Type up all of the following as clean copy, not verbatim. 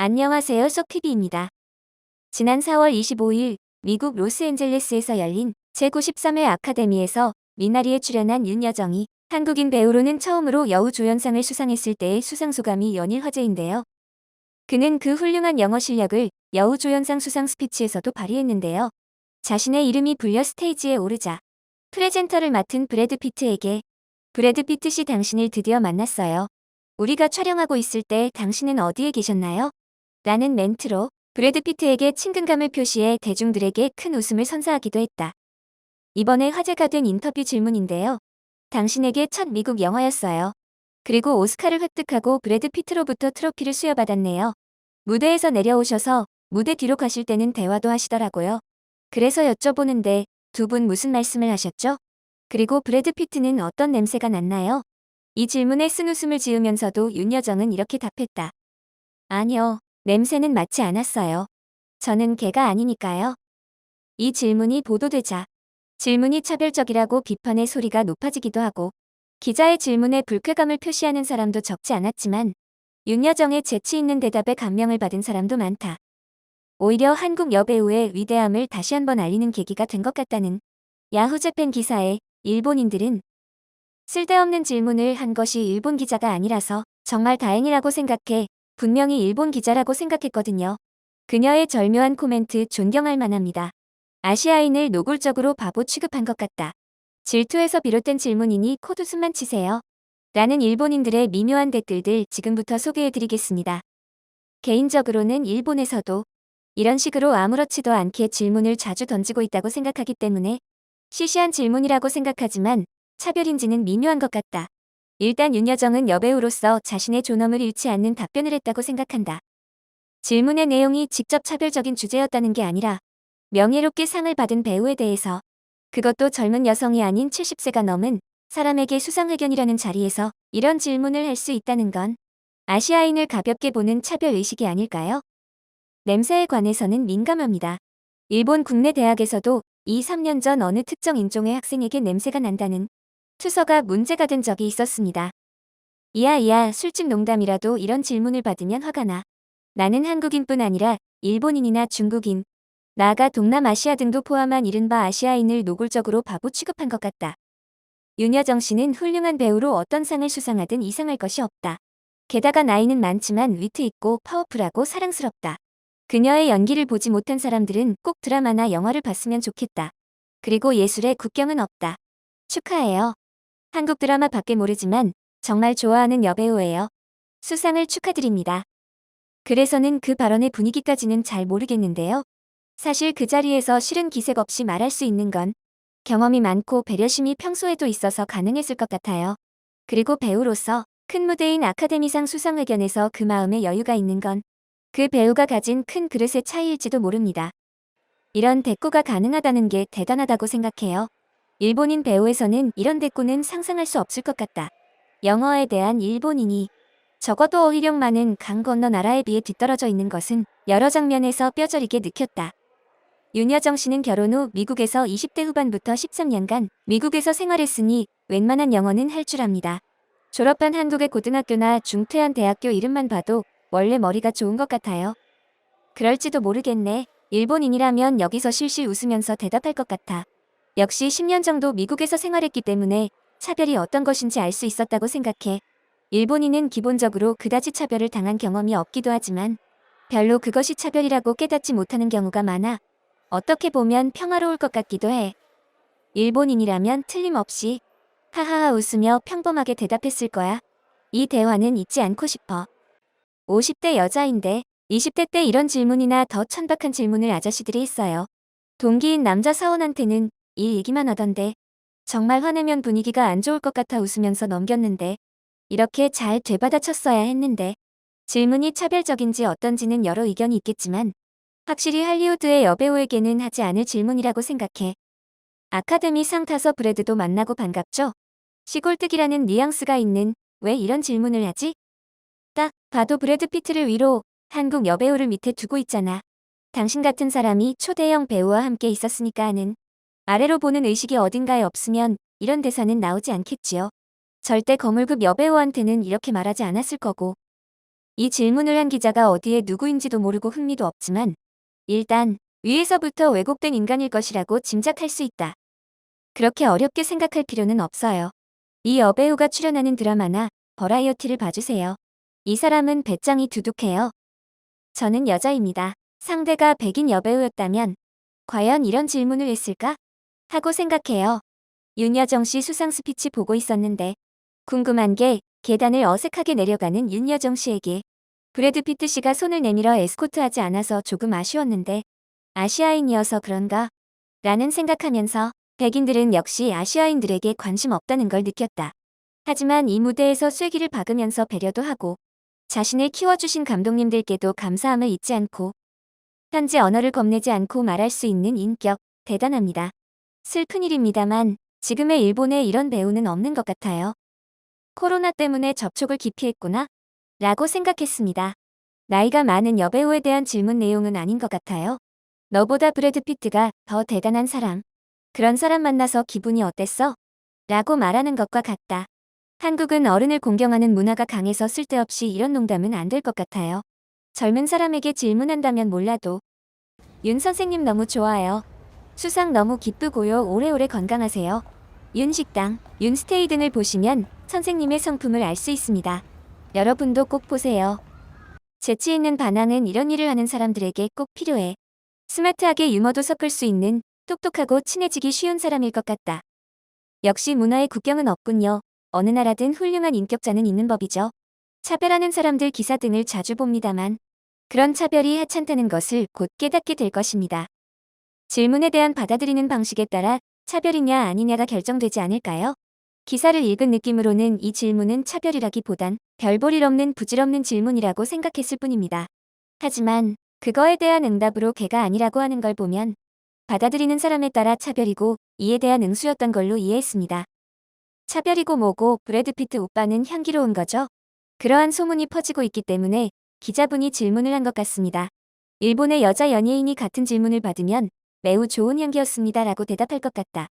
안녕하세요, 소피비입니다. 지난 4월 25일 미국 로스앤젤레스에서 열린 제93회 아카데미에서 미나리에 출연한 윤여정이 한국인 배우로는 처음으로 여우조연상을 수상했을 때의 수상소감이 연일 화제인데요. 그는 그 훌륭한 영어 실력을 여우조연상 수상 스피치에서도 발휘했는데요. 자신의 이름이 불려 스테이지에 오르자 프레젠터를 맡은 브래드 피트에게 "브래드 피트 씨, 당신을 드디어 만났어요. 우리가 촬영하고 있을 때 당신은 어디에 계셨나요?" 라는 멘트로 브래드 피트에게 친근감을 표시해 대중들에게 큰 웃음을 선사하기도 했다. 이번에 화제가 된 인터뷰 질문인데요. "당신에게 첫 미국 영화였어요. 그리고 오스카를 획득하고 브래드 피트로부터 트로피를 수여받았네요. 무대에서 내려오셔서 무대 뒤로 가실 때는 대화도 하시더라고요. 그래서 여쭤보는데 두 분 무슨 말씀을 하셨죠? 그리고 브래드 피트는 어떤 냄새가 났나요?" 이 질문에 쓴웃음을 지으면서도 윤여정은 이렇게 답했다. "아니요. 냄새는 맡지 않았어요. 저는 개가 아니니까요." 이 질문이 보도되자 질문이 차별적이라고 비판의 소리가 높아지기도 하고 기자의 질문에 불쾌감을 표시하는 사람도 적지 않았지만 윤여정의 재치 있는 대답에 감명을 받은 사람도 많다. 오히려 한국 여배우의 위대함을 다시 한번 알리는 계기가 된 것 같다는 야후재팬 기사에 일본인들은 "쓸데없는 질문을 한 것이 일본 기자가 아니라서 정말 다행이라고 생각해. 분명히 일본 기자라고 생각했거든요." 그녀의 절묘한 코멘트 존경할 만합니다. "아시아인을 노골적으로 바보 취급한 것 같다. 질투에서 비롯된 질문이니 코웃음만 치세요." 라는 일본인들의 미묘한 댓글들 지금부터 소개해드리겠습니다. 개인적으로는 일본에서도 이런 식으로 아무렇지도 않게 질문을 자주 던지고 있다고 생각하기 때문에 시시한 질문이라고 생각하지만 차별인지는 미묘한 것 같다. 일단 윤여정은 여배우로서 자신의 존엄을 잃지 않는 답변을 했다고 생각한다. 질문의 내용이 직접 차별적인 주제였다는 게 아니라 명예롭게 상을 받은 배우에 대해서, 그것도 젊은 여성이 아닌 70세가 넘은 사람에게 수상회견이라는 자리에서 이런 질문을 할 수 있다는 건 아시아인을 가볍게 보는 차별의식이 아닐까요? 냄새에 관해서는 민감합니다. 일본 국내 대학에서도 2, 3년 전 어느 특정 인종의 학생에게 냄새가 난다는 투서가 문제가 된 적이 있었습니다. 이야 술집 농담이라도 이런 질문을 받으면 화가 나. 나는 한국인뿐 아니라 일본인이나 중국인, 나아가 동남아시아 등도 포함한 이른바 아시아인을 노골적으로 바보 취급한 것 같다. 윤여정 씨는 훌륭한 배우로 어떤 상을 수상하든 이상할 것이 없다. 게다가 나이는 많지만 위트 있고 파워풀하고 사랑스럽다. 그녀의 연기를 보지 못한 사람들은 꼭 드라마나 영화를 봤으면 좋겠다. 그리고 예술에 국경은 없다. 축하해요. 한국 드라마 밖에 모르지만 정말 좋아하는 여배우예요. 수상을 축하드립니다. 그래서는 그 발언의 분위기까지는 잘 모르겠는데요. 사실 그 자리에서 싫은 기색 없이 말할 수 있는 건 경험이 많고 배려심이 평소에도 있어서 가능했을 것 같아요. 그리고 배우로서 큰 무대인 아카데미상 수상회견에서 그 마음의 여유가 있는 건 그 배우가 가진 큰 그릇의 차이일지도 모릅니다. 이런 대꾸가 가능하다는 게 대단하다고 생각해요. 일본인 배우에서는 이런 대꾸는 상상할 수 없을 것 같다. 영어에 대한 일본인이 적어도 어휘력 많은 강 건너 나라에 비해 뒤떨어져 있는 것은 여러 장면에서 뼈저리게 느꼈다. 윤여정 씨는 결혼 후 미국에서 20대 후반부터 13년간 미국에서 생활했으니 웬만한 영어는 할 줄 압니다. 졸업한 한국의 고등학교나 중퇴한 대학교 이름만 봐도 원래 머리가 좋은 것 같아요. 그럴지도 모르겠네. 일본인이라면 여기서 실실 웃으면서 대답할 것 같아. 역시 10년 정도 미국에서 생활했기 때문에 차별이 어떤 것인지 알 수 있었다고 생각해. 일본인은 기본적으로 그다지 차별을 당한 경험이 없기도 하지만 별로 그것이 차별이라고 깨닫지 못하는 경우가 많아 어떻게 보면 평화로울 것 같기도 해. 일본인이라면 틀림없이 하하하 웃으며 평범하게 대답했을 거야. 이 대화는 잊지 않고 싶어. 50대 여자인데 20대 때 이런 질문이나 더 천박한 질문을 아저씨들이 했어요. 동기인 남자 사원한테는 이 얘기만 하던데 정말 화내면 분위기가 안 좋을 것 같아 웃으면서 넘겼는데 이렇게 잘 되받아쳤어야 했는데. 질문이 차별적인지 어떤지는 여러 의견이 있겠지만 확실히 할리우드의 여배우에게는 하지 않을 질문이라고 생각해. 아카데미 상 타서 브래드도 만나고 반갑죠? 시골뜨기라는 뉘앙스가 있는 "왜 이런 질문을 하지?" 딱 봐도 브래드 피트를 위로, 한국 여배우를 밑에 두고 있잖아. 당신 같은 사람이 초대형 배우와 함께 있었으니까 하는 아래로 보는 의식이 어딘가에 없으면 이런 대사는 나오지 않겠지요. 절대 거물급 여배우한테는 이렇게 말하지 않았을 거고. 이 질문을 한 기자가 어디에 누구인지도 모르고 흥미도 없지만 일단 위에서부터 왜곡된 인간일 것이라고 짐작할 수 있다. 그렇게 어렵게 생각할 필요는 없어요. 이 여배우가 출연하는 드라마나 버라이어티를 봐주세요. 이 사람은 배짱이 두둑해요. 저는 여자입니다. 상대가 백인 여배우였다면 과연 이런 질문을 했을까? 하고 생각해요. 윤여정 씨 수상 스피치 보고 있었는데 궁금한 게 계단을 어색하게 내려가는 윤여정 씨에게 브래드 피트 씨가 손을 내밀어 에스코트하지 않아서 조금 아쉬웠는데 아시아인이어서 그런가? 라는 생각하면서 백인들은 역시 아시아인들에게 관심 없다는 걸 느꼈다. 하지만 이 무대에서 쐐기를 박으면서 배려도 하고 자신을 키워주신 감독님들께도 감사함을 잊지 않고 현지 언어를 겁내지 않고 말할 수 있는 인격, 대단합니다. 슬픈 일입니다만 지금의 일본에 이런 배우는 없는 것 같아요. 코로나 때문에 접촉을 기피했구나 라고 생각했습니다. 나이가 많은 여배우에 대한 질문 내용은 아닌 것 같아요. 너보다 브래드 피트가 더 대단한 사람. 그런 사람 만나서 기분이 어땠어? 라고 말하는 것과 같다. 한국은 어른을 공경하는 문화가 강해서 쓸데없이 이런 농담은 안 될 것 같아요. 젊은 사람에게 질문한다면 몰라도 윤 선생님 너무 좋아요. 수상 너무 기쁘고요. 오래오래 건강하세요. 윤식당, 윤스테이 등을 보시면 선생님의 성품을 알 수 있습니다. 여러분도 꼭 보세요. 재치 있는 반항은 이런 일을 하는 사람들에게 꼭 필요해. 스마트하게 유머도 섞을 수 있는 똑똑하고 친해지기 쉬운 사람일 것 같다. 역시 문화의 국경은 없군요. 어느 나라든 훌륭한 인격자는 있는 법이죠. 차별하는 사람들 기사 등을 자주 봅니다만 그런 차별이 하찮다는 것을 곧 깨닫게 될 것입니다. 질문에 대한 받아들이는 방식에 따라 차별이냐 아니냐가 결정되지 않을까요? 기사를 읽은 느낌으로는 이 질문은 차별이라기보단 별 볼 일 없는 부질없는 질문이라고 생각했을 뿐입니다. 하지만 그거에 대한 응답으로 걔가 아니라고 하는 걸 보면 받아들이는 사람에 따라 차별이고 이에 대한 응수였던 걸로 이해했습니다. 차별이고 뭐고 브래드 피트 오빠는 향기로운 거죠? 그러한 소문이 퍼지고 있기 때문에 기자분이 질문을 한 것 같습니다. 일본의 여자 연예인이 같은 질문을 받으면 매우 좋은 향기였습니다 라고 대답할 것 같다.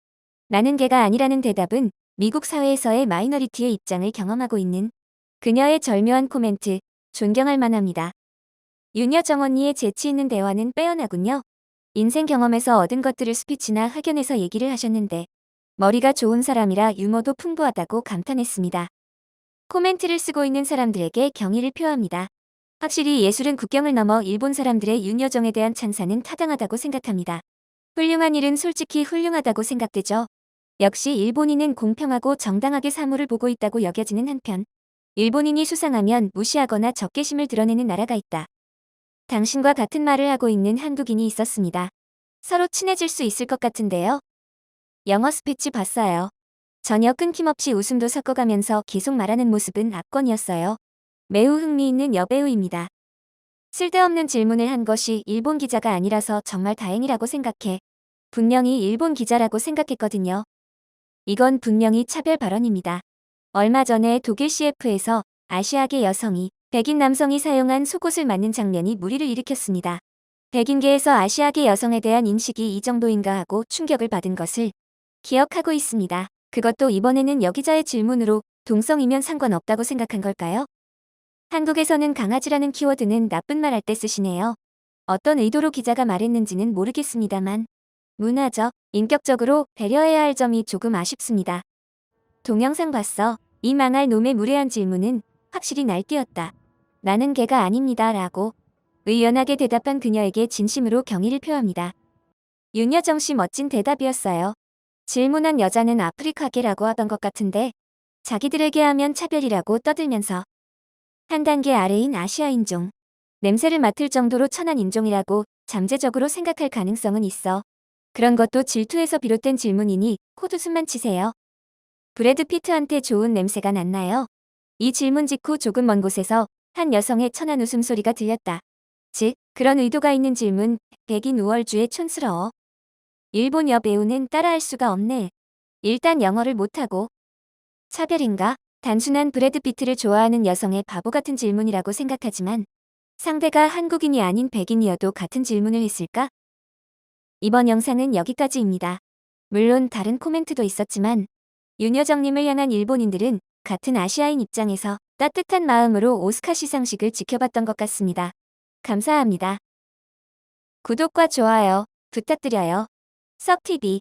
나는 걔가 아니라는 대답은 미국 사회에서의 마이너리티의 입장을 경험하고 있는 그녀의 절묘한 코멘트, 존경할 만합니다. 윤여정 언니의 재치 있는 대화는 빼어나군요. 인생 경험에서 얻은 것들을 스피치나 학연에서 얘기를 하셨는데 머리가 좋은 사람이라 유머도 풍부하다고 감탄했습니다. 코멘트를 쓰고 있는 사람들에게 경의를 표합니다. 확실히 예술은 국경을 넘어 일본 사람들의 윤여정에 대한 찬사는 타당하다고 생각합니다. 훌륭한 일은 솔직히 훌륭하다고 생각되죠. 역시 일본인은 공평하고 정당하게 사물을 보고 있다고 여겨지는 한편 일본인이 수상하면 무시하거나 적개심을 드러내는 나라가 있다. 당신과 같은 말을 하고 있는 한국인이 있었습니다. 서로 친해질 수 있을 것 같은데요. 영어 스피치 봤어요. 전혀 끊김없이 웃음도 섞어가면서 계속 말하는 모습은 압권이었어요. 매우 흥미있는 여배우입니다. 쓸데없는 질문을 한 것이 일본 기자가 아니라서 정말 다행이라고 생각해. 분명히 일본 기자라고 생각했거든요. 이건 분명히 차별 발언입니다. 얼마 전에 독일 CF에서 아시아계 여성이 백인 남성이 사용한 속옷을 맞는 장면이 물의를 일으켰습니다. 백인계에서 아시아계 여성에 대한 인식이 이 정도인가 하고 충격을 받은 것을 기억하고 있습니다. 그것도 이번에는 여기자의 질문으로 동성이면 상관없다고 생각한 걸까요? 한국에서는 강아지라는 키워드는 나쁜 말 할 때 쓰시네요. 어떤 의도로 기자가 말했는지는 모르겠습니다만 문화적, 인격적으로 배려해야 할 점이 조금 아쉽습니다. 동영상 봤어. 이 망할 놈의 무례한 질문은 확실히 날뛰었다. 나는 걔가 아닙니다 라고 의연하게 대답한 그녀에게 진심으로 경의를 표합니다. 윤여정 씨 멋진 대답이었어요. 질문한 여자는 아프리카계라고 하던 것 같은데 자기들에게 하면 차별이라고 떠들면서 한 단계 아래인 아시아인종, 냄새를 맡을 정도로 천한 인종이라고 잠재적으로 생각할 가능성은 있어. 그런 것도 질투에서 비롯된 질문이니 코웃음만 치세요. 브래드 피트한테 좋은 냄새가 났나요? 이 질문 직후 조금 먼 곳에서 한 여성의 천한 웃음소리가 들렸다. 즉, 그런 의도가 있는 질문, 백인 우월주의 촌스러워. 일본 여배우는 따라할 수가 없네. 일단 영어를 못하고. 차별인가? 단순한 브래드 피트를 좋아하는 여성의 바보 같은 질문이라고 생각하지만 상대가 한국인이 아닌 백인이어도 같은 질문을 했을까? 이번 영상은 여기까지입니다. 물론 다른 코멘트도 있었지만 윤여정님을 향한 일본인들은 같은 아시아인 입장에서 따뜻한 마음으로 오스카 시상식을 지켜봤던 것 같습니다. 감사합니다. 구독과 좋아요 부탁드려요. 석TV